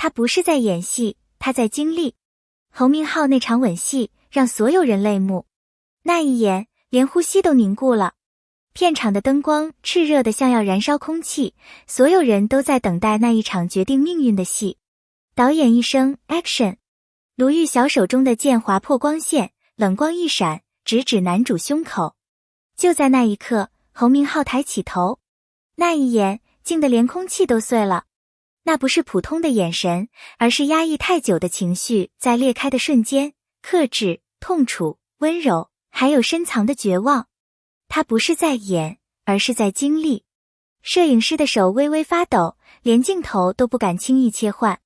他不是在演戏，他在经历。侯明昊那场吻戏让所有人泪目，那一眼连呼吸都凝固了。片场的灯光炽热的像要燃烧空气，所有人都在等待那一场决定命运的戏。导演一声 Action， 卢玉晓手中的剑划破光线，冷光一闪，直指男主胸口。就在那一刻，侯明昊抬起头，那一眼静得连空气都碎了。那不是普通的眼神，而是压抑太久的情绪在裂开的瞬间，克制、痛楚、温柔，还有深藏的绝望。他不是在演，而是在经历。摄影师的手微微发抖，连镜头都不敢轻易切换。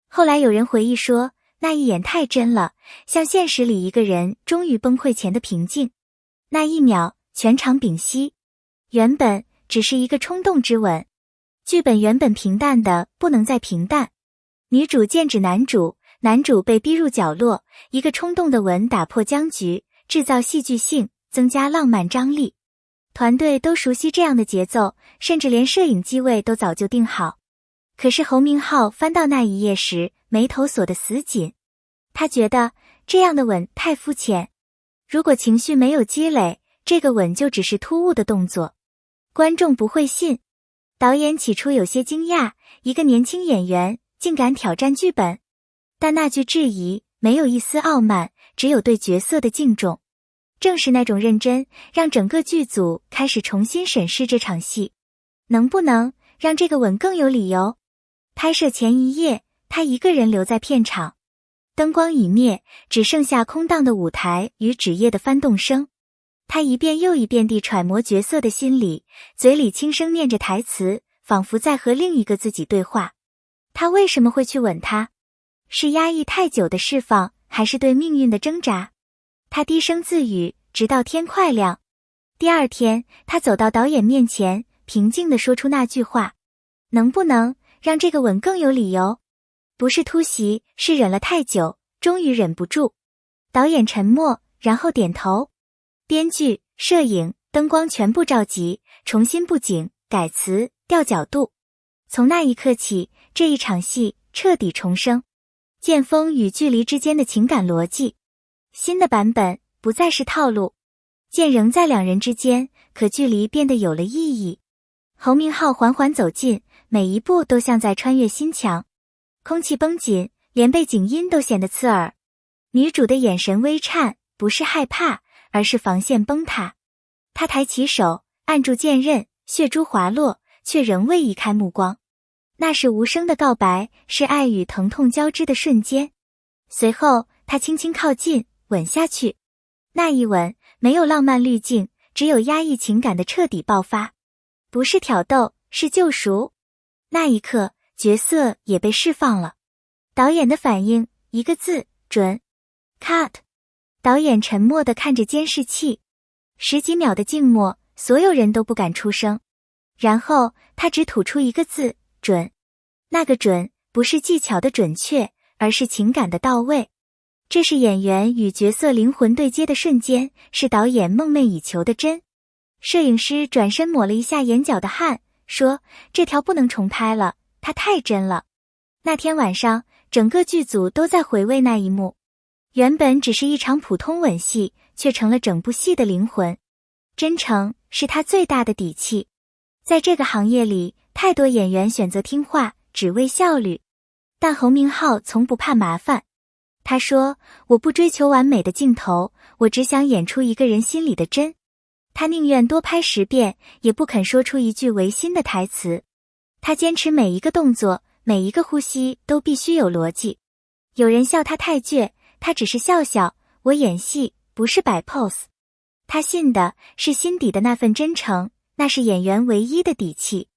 后来有人回忆说，那一眼太真了，像现实里一个人终于崩溃前的平静。那一秒，全场屏息。原本只是一个冲动之吻，剧本原本平淡的不能再平淡。女主剑指男主，男主被逼入角落，一个冲动的吻打破僵局，制造戏剧性，增加浪漫张力。团队都熟悉这样的节奏，甚至连摄影机位都早就定好。可是侯明昊翻到那一页时，眉头锁得死紧。他觉得这样的吻太肤浅，如果情绪没有积累，这个吻就只是突兀的动作，观众不会信。导演起初有些惊讶，一个年轻演员竟敢挑战剧本，但那句质疑没有一丝傲慢，只有对角色的敬重。正是那种认真，让整个剧组开始重新审视这场戏，能不能让这个吻更有理由。拍摄前一夜，他一个人留在片场，灯光已灭，只剩下空荡的舞台与纸页的翻动声。他一遍又一遍地揣摩角色的心理，嘴里轻声念着台词，仿佛在和另一个自己对话。他为什么会去吻她？是压抑太久的释放，还是对命运的挣扎？他低声自语，直到天快亮。第二天，他走到导演面前，平静地说出那句话：能不能让这个吻更有理由？不是突袭，是忍了太久，终于忍不住。导演沉默，然后点头。编剧、摄影、灯光全部召集，重新布景、改词、调角度。从那一刻起，这一场戏彻底重生。剑锋与距离之间的情感逻辑。新的版本不再是套路，剑仍在两人之间，可距离变得有了意义。侯明昊缓缓走近，每一步都像在穿越心墙。空气绷紧，连背景音都显得刺耳。女主的眼神微颤，不是害怕，而是防线崩塌。她抬起手，按住剑刃，血珠滑落，却仍未移开目光。那是无声的告白，是爱与疼痛交织的瞬间。随后，她轻轻靠近，吻下去。那一吻没有浪漫滤镜，只有压抑情感的彻底爆发。不是挑逗，是救赎。那一刻，角色也被释放了。导演的反应，一个字，准。Cut。导演沉默地看着监视器，10几秒的静默，所有人都不敢出声。然后他只吐出一个字，准。那个准，不是技巧的准确，而是情感的到位。这是演员与角色灵魂对接的瞬间，是导演梦寐以求的真。摄影师转身抹了一下眼角的汗，说：这条不能重拍了，它太真了。那天晚上，整个剧组都在回味那一幕。原本只是一场普通吻戏，却成了整部戏的灵魂。真诚是他最大的底气。在这个行业里，太多演员选择听话，只为效率。但侯明昊从不怕麻烦。他说：我不追求完美的镜头，我只想演出一个人心里的真。他宁愿多拍10遍，也不肯说出一句违心的台词。他坚持每一个动作，每一个呼吸都必须有逻辑。有人笑他太倔，他只是笑笑，我演戏不是摆 pose。他信的是心底的那份真诚，那是演员唯一的底气。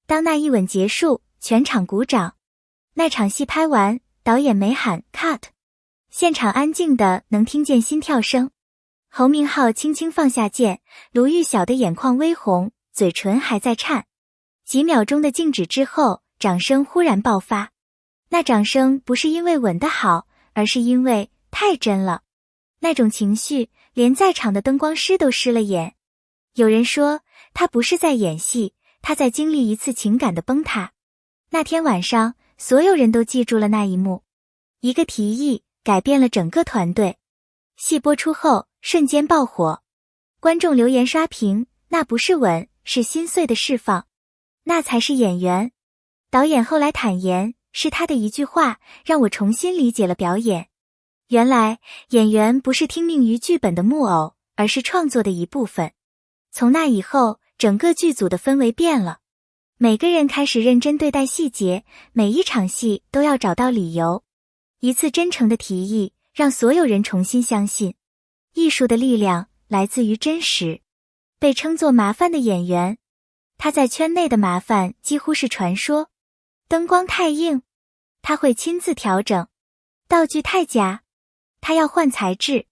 当那一吻结束，全场鼓掌。那场戏拍完，导演没喊 cut， 现场安静的能听见心跳声。侯明昊轻轻放下剑，卢玉晓的眼眶微红，嘴唇还在颤。几秒钟的静止之后，掌声忽然爆发。那掌声不是因为吻得好，而是因为太真了。那种情绪，连在场的灯光师都湿了眼。有人说，他不是在演戏，他在经历一次情感的崩塌。那天晚上，所有人都记住了那一幕。一个提议改变了整个团队。戏播出后，瞬间爆火，观众留言刷屏，那不是吻，是心碎的释放，那才是演员。导演后来坦言，是他的一句话，让我重新理解了表演。原来，演员不是听命于剧本的木偶，而是创作的一部分。从那以后，整个剧组的氛围变了，每个人开始认真对待细节，每一场戏都要找到理由。一次真诚的提议，让所有人重新相信，艺术的力量来自于真实。被称作麻烦的演员，他在圈内的麻烦几乎是传说。灯光太硬，他会亲自调整；道具太假，他要换材质；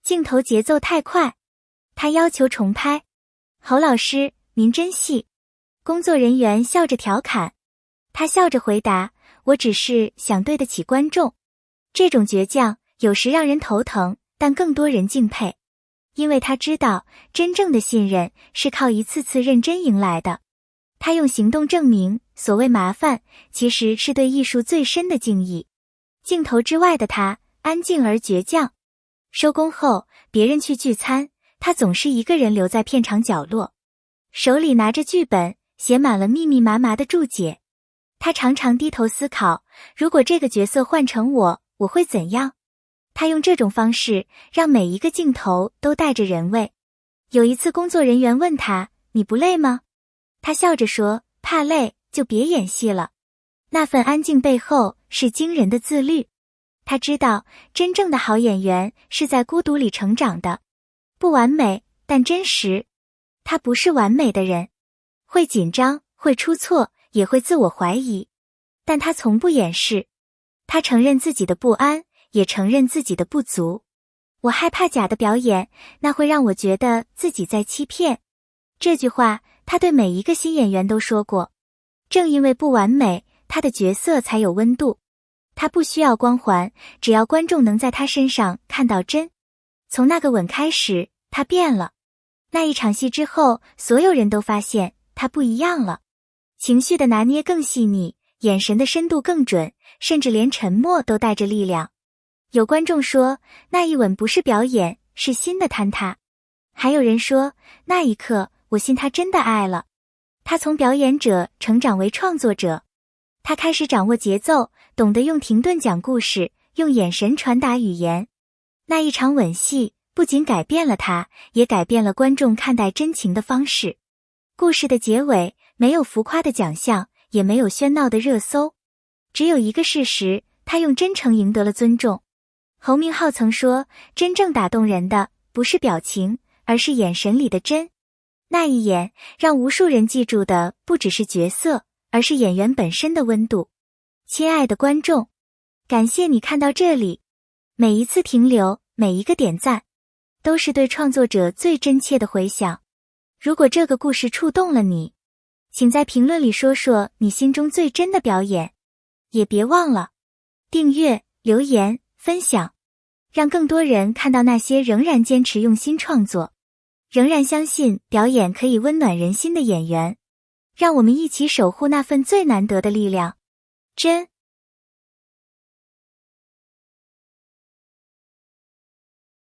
镜头节奏太快，他要求重拍。侯老师，您真细。工作人员笑着调侃，他笑着回答，我只是想对得起观众。这种倔强有时让人头疼，但更多人敬佩，因为他知道真正的信任是靠一次次认真赢来的。他用行动证明，所谓麻烦，其实是对艺术最深的敬意。镜头之外的他，安静而倔强。收工后，别人去聚餐，他总是一个人留在片场角落，手里拿着剧本，写满了密密麻麻的注解。他常常低头思考，如果这个角色换成我会怎样？他用这种方式，让每一个镜头都带着人味。有一次工作人员问他，你不累吗？他笑着说，怕累就别演戏了。那份安静背后是惊人的自律。他知道，真正的好演员是在孤独里成长的。不完美，但真实。他不是完美的人，会紧张，会出错，也会自我怀疑。但他从不掩饰。他承认自己的不安，也承认自己的不足。我害怕假的表演，那会让我觉得自己在欺骗。这句话，他对每一个新演员都说过。正因为不完美，他的角色才有温度。他不需要光环，只要观众能在他身上看到真。从那个吻开始，他变了。那一场戏之后，所有人都发现他不一样了。情绪的拿捏更细腻，眼神的深度更准，甚至连沉默都带着力量。有观众说，那一吻不是表演，是心的坍塌。还有人说，那一刻，我信他真的爱了。他从表演者成长为创作者。他开始掌握节奏，懂得用停顿讲故事，用眼神传达语言。那一场吻戏不仅改变了他，也改变了观众看待真情的方式。故事的结尾没有浮夸的奖项，也没有喧闹的热搜，只有一个事实，他用真诚赢得了尊重。侯明昊曾说，真正打动人的不是表情，而是眼神里的真。那一眼让无数人记住的不只是角色，而是演员本身的温度。亲爱的观众，感谢你看到这里，每一次停留，每一个点赞，都是对创作者最真切的回响。如果这个故事触动了你，请在评论里说说你心中最真的表演，也别忘了订阅、留言、分享，让更多人看到那些仍然坚持用心创作，仍然相信表演可以温暖人心的演员。让我们一起守护那份最难得的力量，真。